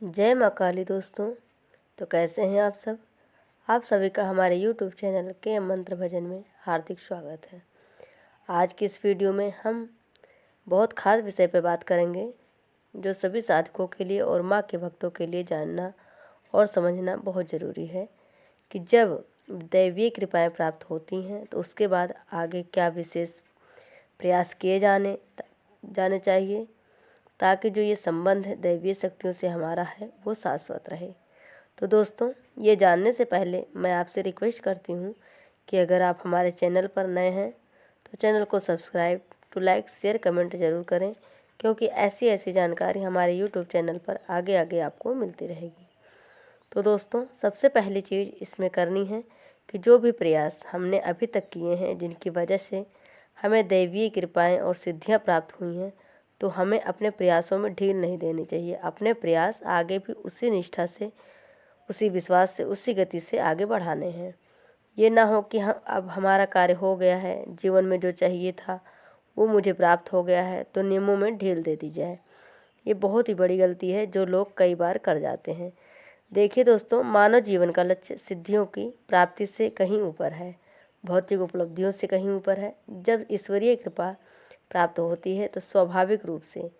जय माँ काली दोस्तों। तो कैसे हैं आप सब। आप सभी का हमारे YouTube चैनल के मंत्र भजन में हार्दिक स्वागत है। आज की इस वीडियो में हम बहुत खास विषय पर बात करेंगे जो सभी साधकों के लिए और माँ के भक्तों के लिए जानना और समझना बहुत ज़रूरी है कि जब दैवीय कृपाएं प्राप्त होती हैं तो उसके बाद आगे क्या विशेष प्रयास किए जाने चाहिए ताकि जो ये संबंध है दैवीय शक्तियों से हमारा है वो शाश्वत रहे। तो दोस्तों, ये जानने से पहले मैं आपसे रिक्वेस्ट करती हूँ कि अगर आप हमारे चैनल पर नए हैं तो चैनल को subscribe to like share comment ज़रूर करें, क्योंकि ऐसी जानकारी हमारे यूट्यूब चैनल पर आगे आगे आपको मिलती रहेगी। तो दोस्तों, सबसे पहली चीज़ इसमें करनी है कि जो भी प्रयास हमने अभी तक किए हैं जिनकी वजह से हमें दैवीय कृपाएँ और सिद्धियाँ प्राप्त हुई हैं, तो हमें अपने प्रयासों में ढील नहीं देनी चाहिए। अपने प्रयास आगे भी उसी निष्ठा से, उसी विश्वास से, उसी गति से आगे बढ़ाने हैं। ये ना हो कि हम अब हमारा कार्य हो गया है, जीवन में जो चाहिए था वो मुझे प्राप्त हो गया है तो नियमों में ढील दे दी जाए। ये बहुत ही बड़ी गलती है जो लोग कई बार कर जाते हैं। देखिए दोस्तों, मानव जीवन का लक्ष्य सिद्धियों की प्राप्ति से कहीं ऊपर है, भौतिक उपलब्धियों से कहीं ऊपर है। जब ईश्वरीय कृपा प्राप्त होती है तो स्वाभाविक रूप से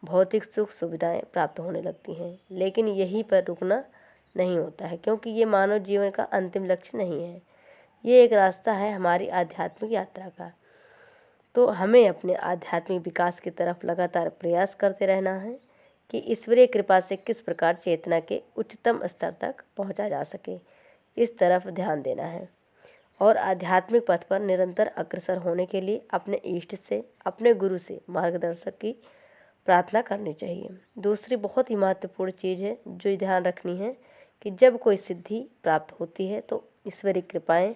भौतिक सुख सुविधाएं प्राप्त होने लगती हैं, लेकिन यहीं पर रुकना नहीं होता है, क्योंकि ये मानव जीवन का अंतिम लक्ष्य नहीं है। ये एक रास्ता है हमारी आध्यात्मिक यात्रा का। तो हमें अपने आध्यात्मिक विकास की तरफ लगातार प्रयास करते रहना है कि ईश्वरीय कृपा से किस प्रकार चेतना के उच्चतम स्तर तक पहुंचा जा सके, इस तरफ ध्यान देना है। और आध्यात्मिक पथ पर निरंतर अग्रसर होने के लिए अपने इष्ट से, अपने गुरु से मार्गदर्शक की प्रार्थना करनी चाहिए। दूसरी बहुत ही महत्वपूर्ण चीज़ है जो ध्यान रखनी है कि जब कोई सिद्धि प्राप्त होती है तो ईश्वरीय कृपाएं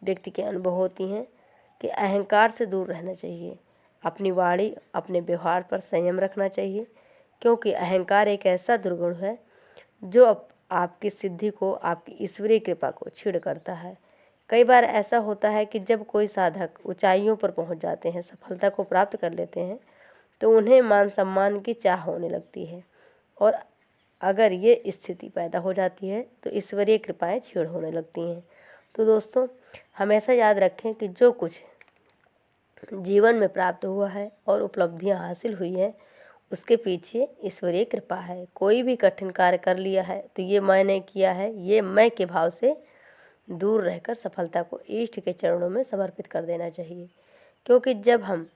व्यक्ति के अनुभव होती हैं कि अहंकार से दूर रहना चाहिए। अपनी वाणी, अपने व्यवहार पर संयम रखना चाहिए, क्योंकि अहंकार एक ऐसा दुर्गुण है जो आपकी सिद्धि को, आपकी ईश्वरीय कृपा को छीड़ करता है। कई बार ऐसा होता है कि जब कोई साधक ऊंचाइयों पर पहुंच जाते हैं, सफलता को प्राप्त कर लेते हैं, तो उन्हें मान सम्मान की चाह होने लगती है, और अगर ये स्थिति पैदा हो जाती है तो ईश्वरीय कृपाएं छीड़ होने लगती हैं। तो दोस्तों, हमेशा याद रखें कि जो कुछ जीवन में प्राप्त हुआ है और उपलब्धियां हासिल हुई हैं उसके पीछे ईश्वरीय कृपा है। कोई भी कठिन कार्य कर लिया है तो ये मैंने किया है, ये मैं के भाव से दूर रहकर सफलता को इष्ट के चरणों में समर्पित कर देना चाहिए, क्योंकि जब हम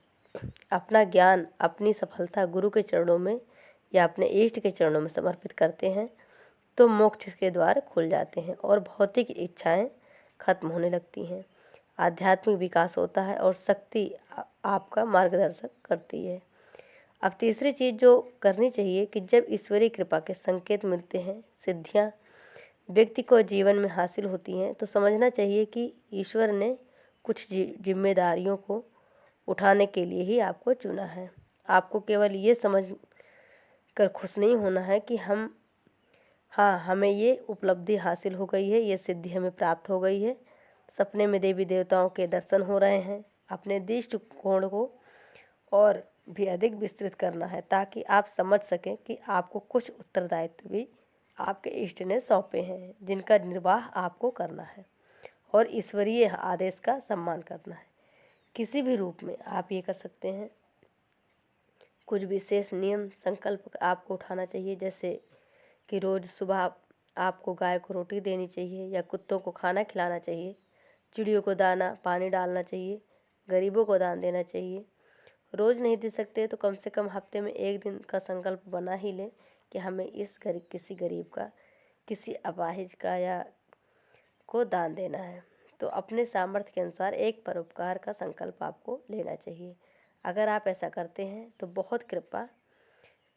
अपना ज्ञान, अपनी सफलता गुरु के चरणों में या अपने इष्ट के चरणों में समर्पित करते हैं तो मोक्ष के द्वार खुल जाते हैं और भौतिक इच्छाएं खत्म होने लगती हैं। आध्यात्मिक विकास होता है और शक्ति आपका मार्गदर्शन करती है। अब तीसरी चीज़ जो करनी चाहिए कि जब ईश्वरीय कृपा के संकेत मिलते हैं, सिद्धियां व्यक्ति को जीवन में हासिल होती हैं, तो समझना चाहिए कि ईश्वर ने कुछ जिम्मेदारियों को उठाने के लिए ही आपको चुना है। आपको केवल ये समझ कर खुश नहीं होना है कि हमें ये उपलब्धि हासिल हो गई है, ये सिद्धि हमें प्राप्त हो गई है, सपने में देवी देवताओं के दर्शन हो रहे हैं। अपने दृष्टिकोण को और भी अधिक विस्तृत करना है ताकि आप समझ सकें कि आपको कुछ उत्तरदायित्व भी आपके इष्ट ने सौंपे हैं जिनका निर्वाह आपको करना है, और ईश्वरीय आदेश का सम्मान करना है। किसी भी रूप में आप ये कर सकते हैं। कुछ विशेष नियम संकल्प आपको उठाना चाहिए, जैसे कि रोज़ सुबह आपको गाय को रोटी देनी चाहिए या कुत्तों को खाना खिलाना चाहिए, चिड़ियों को दाना पानी डालना चाहिए, गरीबों को दान देना चाहिए। रोज़ नहीं दे सकते तो कम से कम हफ्ते में एक दिन का संकल्प बना ही लें कि हमें किसी गरीब का, किसी अपाहिज का या को दान देना है। तो अपने सामर्थ्य के अनुसार एक परोपकार का संकल्प आपको लेना चाहिए। अगर आप ऐसा करते हैं तो बहुत कृपा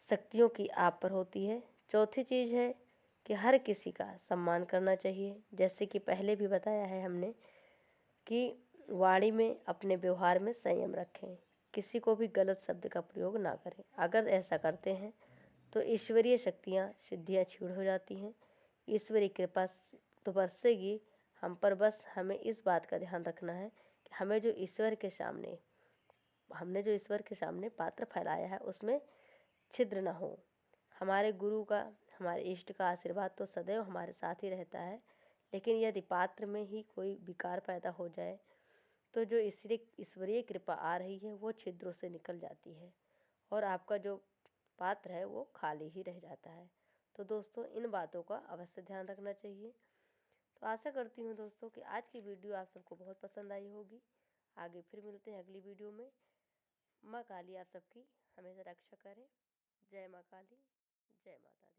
शक्तियों की आप पर होती है। चौथी चीज़ है कि हर किसी का सम्मान करना चाहिए, जैसे कि पहले भी बताया है हमने कि वाणी में, अपने व्यवहार में संयम रखें, किसी को भी गलत शब्द का प्रयोग ना करें। अगर ऐसा करते हैं तो ईश्वरीय शक्तियाँ, सिद्धियाँ छीड़ हो जाती हैं। ईश्वरीय कृपा तो बरसेगी हम पर, बस हमें इस बात का ध्यान रखना है कि हमने जो ईश्वर के सामने पात्र फैलाया है उसमें छिद्र ना हो। हमारे गुरु का, हमारे इष्ट का आशीर्वाद तो सदैव हमारे साथ ही रहता है, लेकिन यदि पात्र में ही कोई विकार पैदा हो जाए तो जो ईश्वरीय कृपा आ रही है वो छिद्रों से निकल जाती है और आपका जो पात्र है वो खाली ही रह जाता है। तो दोस्तों, इन बातों का अवश्य ध्यान रखना चाहिए। तो आशा करती हूँ दोस्तों कि आज की वीडियो आप सबको बहुत पसंद आई होगी। आगे फिर मिलते हैं अगली वीडियो में। माँ काली आप सबकी हमेशा रक्षा करें। जय माँ काली, जय माता दी।